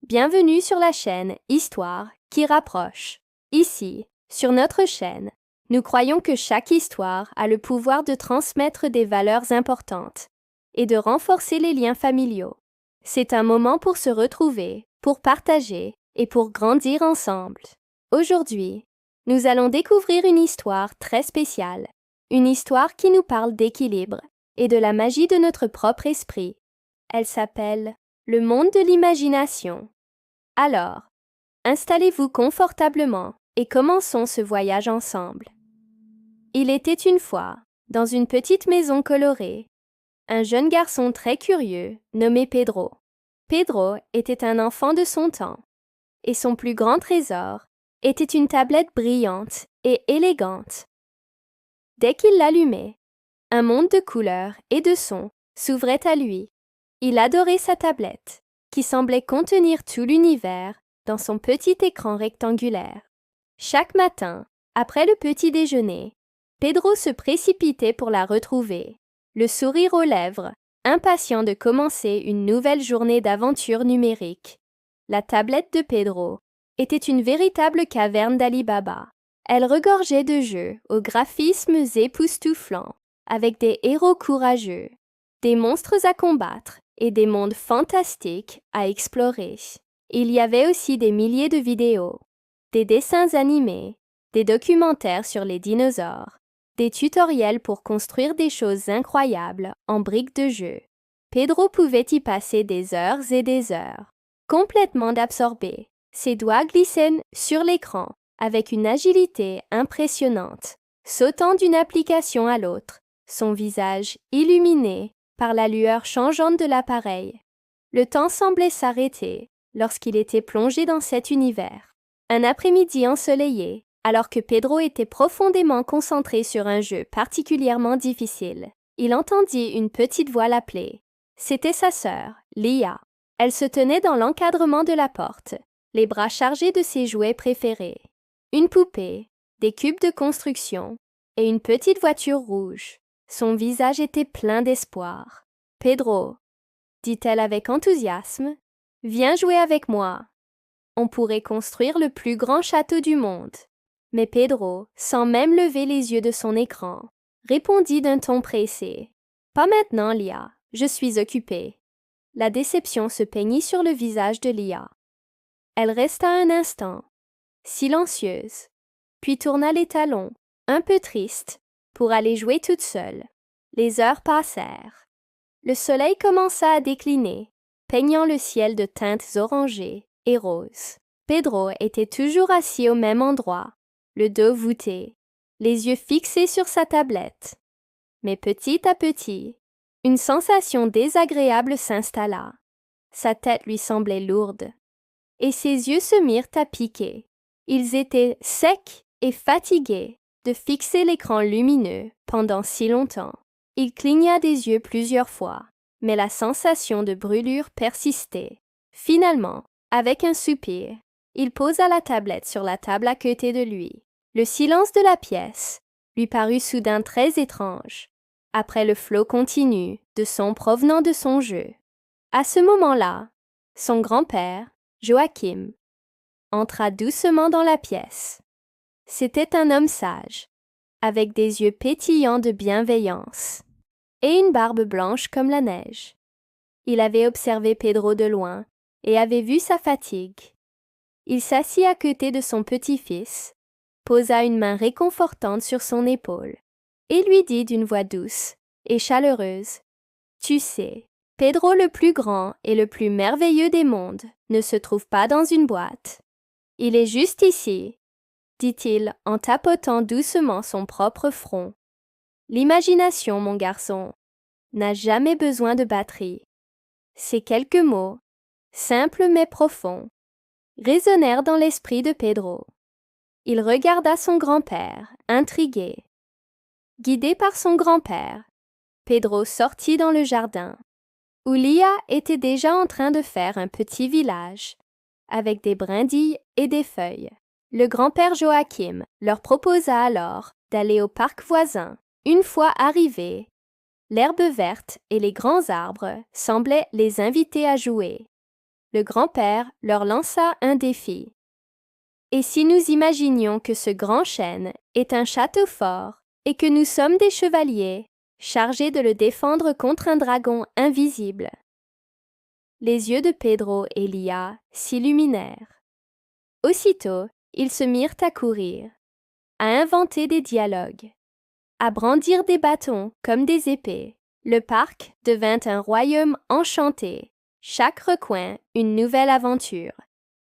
Bienvenue sur la chaîne Histoire qui rapproche. Ici, sur notre chaîne, nous croyons que chaque histoire a le pouvoir de transmettre des valeurs importantes et de renforcer les liens familiaux. C'est un moment pour se retrouver, pour partager et pour grandir ensemble. Aujourd'hui, nous allons découvrir une histoire très spéciale, une histoire qui nous parle d'équilibre et de la magie de notre propre esprit. Elle s'appelle Le monde de l'imagination. Alors, installez-vous confortablement et commençons ce voyage ensemble. Il était une fois, dans une petite maison colorée, un jeune garçon très curieux nommé Pedro. Pedro était un enfant de son temps, et son plus grand trésor était une tablette brillante et élégante. Dès qu'il l'allumait, un monde de couleurs et de sons s'ouvrait à lui. Il adorait sa tablette, qui semblait contenir tout l'univers dans son petit écran rectangulaire. Chaque matin, après le petit déjeuner, Pedro se précipitait pour la retrouver, le sourire aux lèvres, impatient de commencer une nouvelle journée d'aventure numérique. La tablette de Pedro était une véritable caverne d'Ali Baba. Elle regorgeait de jeux aux graphismes époustouflants, avec des héros courageux, des monstres à combattre et des mondes fantastiques à explorer. Il y avait aussi des milliers de vidéos, des dessins animés, des documentaires sur les dinosaures, des tutoriels pour construire des choses incroyables en briques de jeu. Pedro pouvait y passer des heures et des heures, complètement absorbé. Ses doigts glissaient sur l'écran avec une agilité impressionnante, sautant d'une application à l'autre, son visage illuminé par la lueur changeante de l'appareil. Le temps semblait s'arrêter lorsqu'il était plongé dans cet univers. Un après-midi ensoleillé, alors que Pedro était profondément concentré sur un jeu particulièrement difficile, il entendit une petite voix l'appeler. C'était sa sœur, Lia. Elle se tenait dans l'encadrement de la porte, les bras chargés de ses jouets préférés. Une poupée, des cubes de construction et une petite voiture rouge. Son visage était plein d'espoir. « Pedro, » dit-elle avec enthousiasme, « viens jouer avec moi. On pourrait construire le plus grand château du monde. » Mais Pedro, sans même lever les yeux de son écran, répondit d'un ton pressé. « Pas maintenant, Lia, je suis occupée. » La déception se peignit sur le visage de Lia. Elle resta un instant, silencieuse, puis tourna les talons, un peu triste, pour aller jouer toute seule. Les heures passèrent. Le soleil commença à décliner, peignant le ciel de teintes orangées et roses. Pedro était toujours assis au même endroit, le dos voûté, les yeux fixés sur sa tablette. Mais petit à petit, une sensation désagréable s'installa. Sa tête lui semblait lourde, et ses yeux se mirent à piquer. Ils étaient secs et fatigués de fixer l'écran lumineux pendant si longtemps. Il cligna des yeux plusieurs fois, mais la sensation de brûlure persistait. Finalement, avec un soupir, il posa la tablette sur la table à côté de lui. Le silence de la pièce lui parut soudain très étrange, après le flot continu de sons provenant de son jeu. À ce moment-là, son grand-père, Joachim, entra doucement dans la pièce. C'était un homme sage, avec des yeux pétillants de bienveillance et une barbe blanche comme la neige. Il avait observé Pedro de loin et avait vu sa fatigue. Il s'assit à côté de son petit-fils, posa une main réconfortante sur son épaule et lui dit d'une voix douce et chaleureuse, « Tu sais, Pedro le plus grand et le plus merveilleux des mondes ne se trouve pas dans une boîte. Il est juste ici, » dit-il en tapotant doucement son propre front. L'imagination, mon garçon, n'a jamais besoin de batterie. Ces quelques mots, simples mais profonds, résonnèrent dans l'esprit de Pedro. Il regarda son grand-père, intrigué. Guidé par son grand-père, Pedro sortit dans le jardin, où Lia était déjà en train de faire un petit village, avec des brindilles et des feuilles. Le grand-père Joachim leur proposa alors d'aller au parc voisin. Une fois arrivés, l'herbe verte et les grands arbres semblaient les inviter à jouer. le grand-père leur lança un défi. Et si nous imaginions que ce grand chêne est un château fort et que nous sommes des chevaliers chargés de le défendre contre un dragon invisible? Les yeux de Pedro et Lia s'illuminèrent. Aussitôt, ils se mirent à courir, à inventer des dialogues, à brandir des bâtons comme des épées. Le parc devint un royaume enchanté, chaque recoin une nouvelle aventure.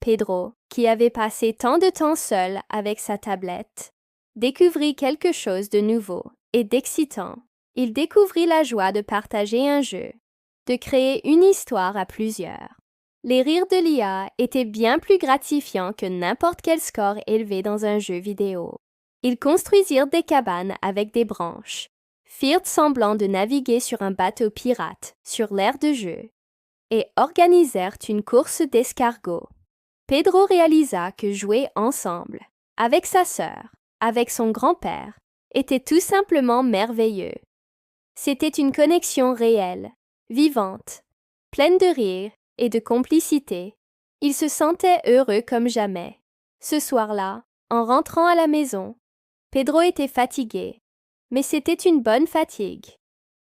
Pedro, qui avait passé tant de temps seul avec sa tablette, découvrit quelque chose de nouveau et d'excitant. Il découvrit la joie de partager un jeu, de créer une histoire à plusieurs. Les rires de Lia étaient bien plus gratifiants que n'importe quel score élevé dans un jeu vidéo. Ils construisirent des cabanes avec des branches, firent semblant de naviguer sur un bateau pirate sur l'aire de jeu et organisèrent une course d'escargots. Pedro réalisa que jouer ensemble, avec sa sœur, avec son grand-père, était tout simplement merveilleux. C'était une connexion réelle, vivante, pleine de rire et de complicité. Il se sentait heureux comme jamais. Ce soir-là, en rentrant à la maison, Pedro était fatigué, mais c'était une bonne fatigue,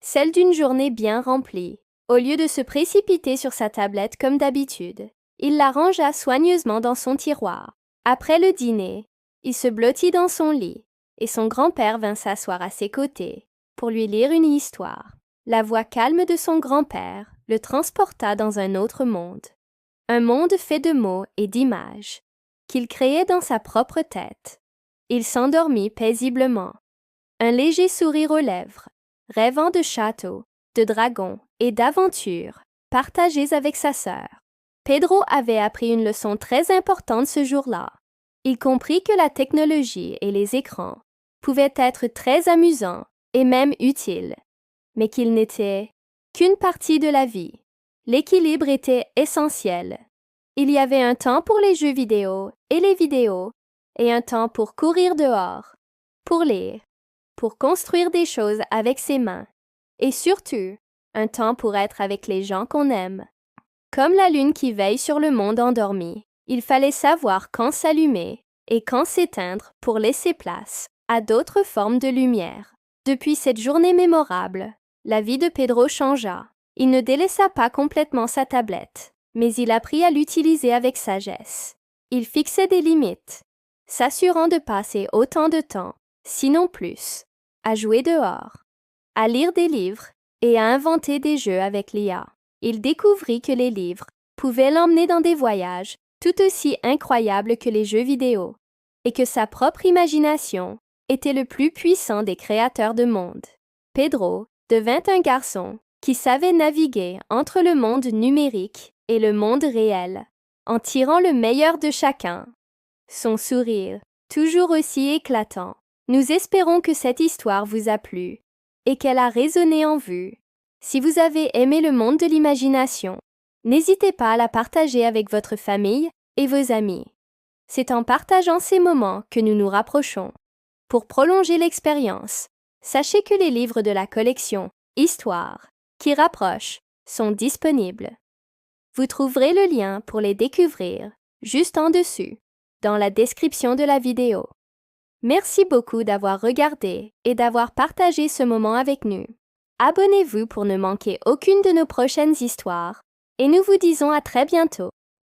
celle d'une journée bien remplie. Au lieu de se précipiter sur sa tablette comme d'habitude, il la rangea soigneusement dans son tiroir. Après le dîner, il se blottit dans son lit et son grand-père vint s'asseoir à ses côtés pour lui lire une histoire. La voix calme de son grand-père le transporta dans un autre monde, un monde fait de mots et d'images qu'il créait dans sa propre tête. Il s'endormit paisiblement, un léger sourire aux lèvres, rêvant de châteaux, de dragons et d'aventures partagées avec sa sœur. Pedro avait appris une leçon très importante ce jour-là. Il comprit que la technologie et les écrans pouvaient être très amusants et même utiles, mais qu'ils n'étaient qu'une partie de la vie. L'équilibre était essentiel. Il y avait un temps pour les jeux vidéo et les vidéos, et un temps pour courir dehors, pour lire, pour construire des choses avec ses mains, et surtout, un temps pour être avec les gens qu'on aime. Comme la lune qui veille sur le monde endormi, il fallait savoir quand s'allumer et quand s'éteindre pour laisser place à d'autres formes de lumière. Depuis cette journée mémorable, la vie de Pedro changea. Il ne délaissa pas complètement sa tablette, mais il apprit à l'utiliser avec sagesse. Il fixait des limites, s'assurant de passer autant de temps, sinon plus, à jouer dehors, à lire des livres et à inventer des jeux avec Lia. Il découvrit que les livres pouvaient l'emmener dans des voyages tout aussi incroyables que les jeux vidéo, et que sa propre imagination était le plus puissant des créateurs de monde. Pedro devint un garçon qui savait naviguer entre le monde numérique et le monde réel, en tirant le meilleur de chacun. Son sourire, toujours aussi éclatant. Nous espérons que cette histoire vous a plu et qu'elle a résonné en vous. Si vous avez aimé le monde de l'imagination, n'hésitez pas à la partager avec votre famille et vos amis. C'est en partageant ces moments que nous nous rapprochons. Pour prolonger l'expérience, sachez que les livres de la collection Histoire qui rapproche sont disponibles. Vous trouverez le lien pour les découvrir juste en dessous, dans la description de la vidéo. Merci beaucoup d'avoir regardé et d'avoir partagé ce moment avec nous. Abonnez-vous pour ne manquer aucune de nos prochaines histoires et nous vous disons à très bientôt.